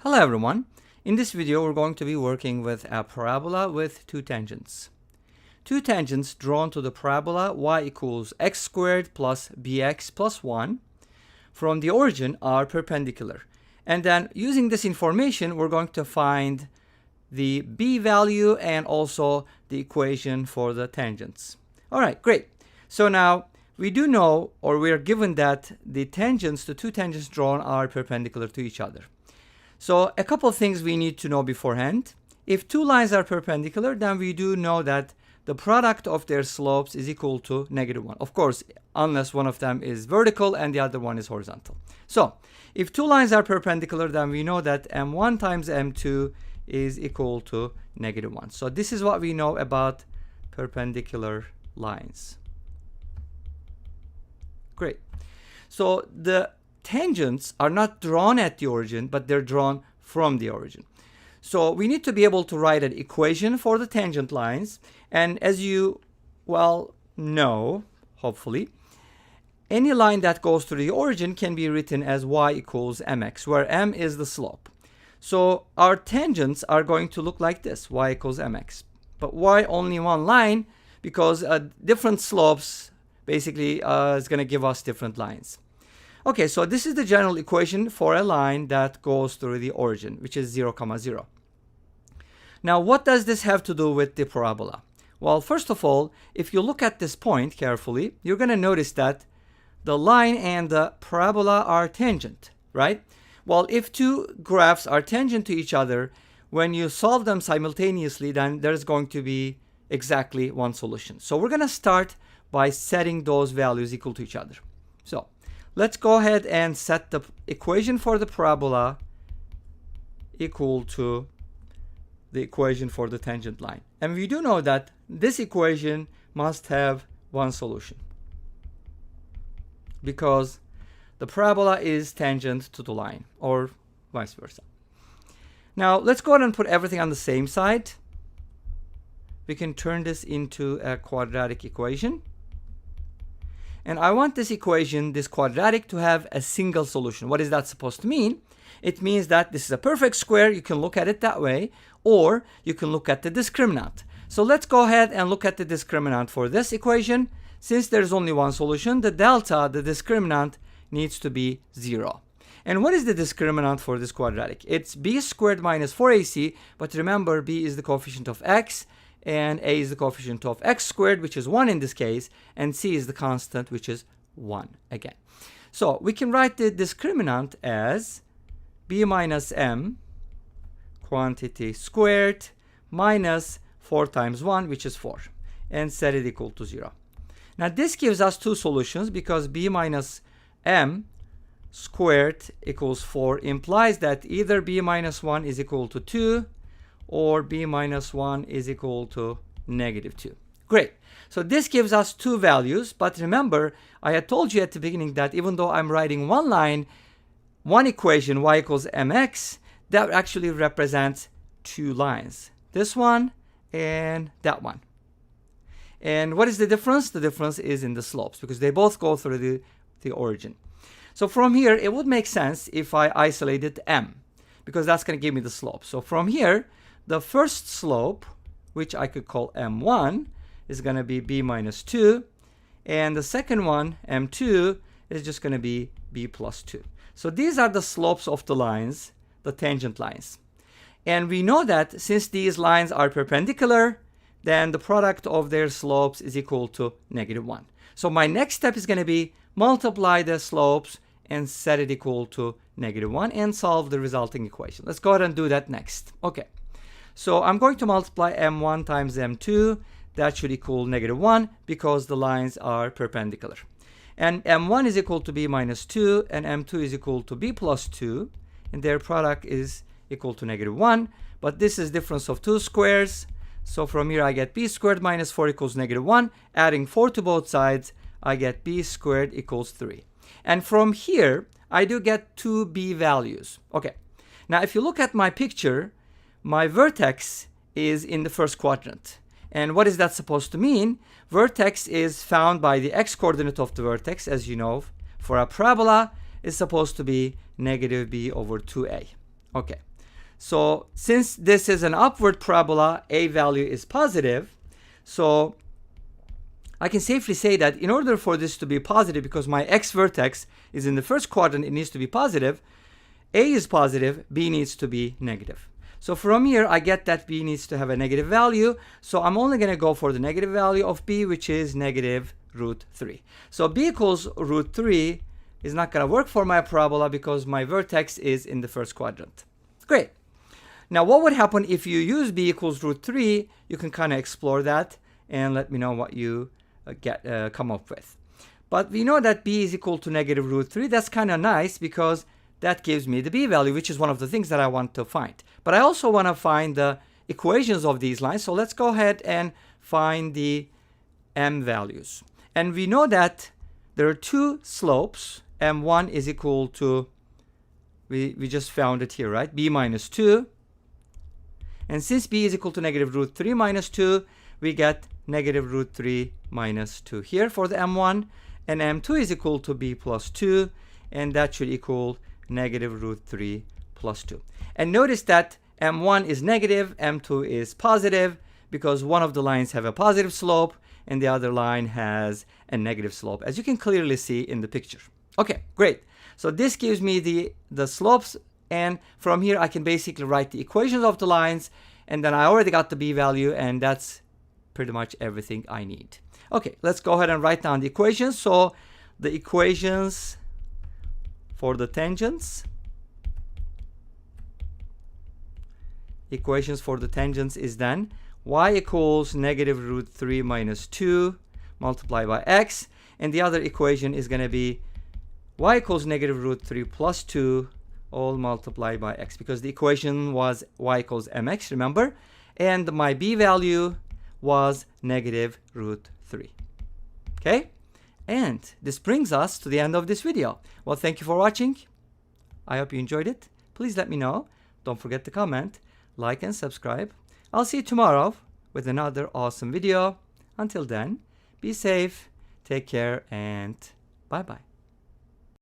Hello everyone. In this video we're going to be working with a parabola with two tangents. Two tangents drawn to the parabola y equals x squared plus bx plus 1 from the origin are perpendicular. And then using this information we're going to find the b value and also the equation for the tangents. Alright, great. So now we do know, or we are given that the tangents, the two tangents drawn are perpendicular to each other. So a couple of things we need to know beforehand. If two lines are perpendicular, then we do know that the product of their slopes is equal to -1. Of course, unless one of them is vertical and the other one is horizontal. So if two lines are perpendicular, then we know that m1 times m2 is equal to -1. So this is what we know about perpendicular lines. Great. So the tangents are not drawn at the origin, but they're drawn from the origin. So we need to be able to write an equation for the tangent lines. And as you well know, hopefully, any line that goes to the origin can be written as y equals mx, where m is the slope. So our tangents are going to look like this, y equals mx. But why only one line? Because different slopes basically is going to give us different lines. Okay, so this is the general equation for a line that goes through the origin, which is 0, 0. Now, what does this have to do with the parabola? Well, first of all, if you look at this point carefully, you're going to notice that the line and the parabola are tangent, right? Well, if two graphs are tangent to each other, when you solve them simultaneously, then there's going to be exactly one solution. So we're going to start by setting those values equal to each other. So let's go ahead and set the equation for the parabola equal to the equation for the tangent line. And we do know that this equation must have one solution because the parabola is tangent to the line, or vice versa. Now let's go ahead and put everything on the same side. We can turn this into a quadratic equation. And I want this equation, this quadratic, to have a single solution. What is that supposed to mean? It means that this is a perfect square. You can look at it that way, or you can look at the discriminant. So let's go ahead and look at the discriminant for this equation. Since there's only one solution, the delta, the discriminant, needs to be 0. And what is the discriminant for this quadratic? It's b squared minus 4ac, but remember b is the coefficient of x, and a is the coefficient of x squared, which is 1 in this case, and c is the constant, which is 1 again. So we can write the discriminant as b minus m quantity squared minus 4 times 1, which is 4, and set it equal to 0. Now this gives us two solutions because b minus m squared equals 4 implies that either b minus 1 is equal to 2 or b minus 1 is equal to -2. Great. So this gives us two values, but remember, I had told you at the beginning that even though I'm writing one line, one equation, y equals mx, that actually represents two lines. This one and that one. And what is the difference? The difference is in the slopes, because they both go through the origin. So from here, it would make sense if I isolated m, because that's going to give me the slope. So from here, the first slope, which I could call m1, is going to be b minus 2. And the second one, m2, is just going to be b plus 2. So these are the slopes of the lines, the tangent lines. And we know that since these lines are perpendicular, then the product of their slopes is equal to -1. So my next step is going to be multiply the slopes and set it equal to -1 and solve the resulting equation. Let's go ahead and do that next. Okay. So I'm going to multiply m1 times m2. That should equal -1 because the lines are perpendicular. And m1 is equal to b minus 2 and m2 is equal to b plus 2. And their product is equal to -1. But this is difference of two squares. So from here I get b squared minus 4 equals -1. Adding 4 to both sides, I get b squared equals 3. And from here, I do get two b values. Okay. Now if you look at my picture, my vertex is in the first quadrant. And what is that supposed to mean? Vertex is found by the x-coordinate of the vertex, as you know. For a parabola, is supposed to be -b over 2a. Okay, So since this is an upward parabola, a value is positive. So I can safely say that in order for this to be positive, because my x vertex is in the first quadrant, it needs to be positive. A is positive, B needs to be negative. So from here, I get that B needs to have a negative value. So I'm only going to go for the negative value of B, which is negative root 3. So B equals root 3 is not going to work for my parabola because my vertex is in the first quadrant. Great. Now, what would happen if you use B equals root 3? You can kind of explore that and let me know what you come up with. But we know that B is equal to negative root 3. That's kind of nice because that gives me the B value, which is one of the things that I want to find. But I also want to find the equations of these lines. So let's go ahead and find the M values. And we know that there are two slopes. M1 is equal to, we just found it here, right? B minus 2. And since B is equal to negative root 3 minus 2, we get negative root 3 minus 2 here for the M1. And M2 is equal to B plus 2. And that should equal negative root 3 plus 2. And notice that M1 is negative, M2 is positive, because one of the lines have a positive slope and the other line has a negative slope, as you can clearly see in the picture. Okay, great. So this gives me the slopes, and from here I can basically write the equations of the lines, and then I already got the B value, and that's pretty much everything I need. Okay, let's go ahead and write down the equations. So the equations for the tangents. Equations for the tangents is then y equals negative root 3 minus 2 multiplied by x. And the other equation is going to be y equals negative root 3 plus 2 all multiplied by x, because the equation was y equals mx, remember? And my b value was negative root 3. Okay? And this brings us to the end of this video. Well, thank you for watching. I hope you enjoyed it. Please let me know. Don't forget to comment, like, and subscribe. I'll see you tomorrow with another awesome video. Until then, be safe, take care, and bye-bye.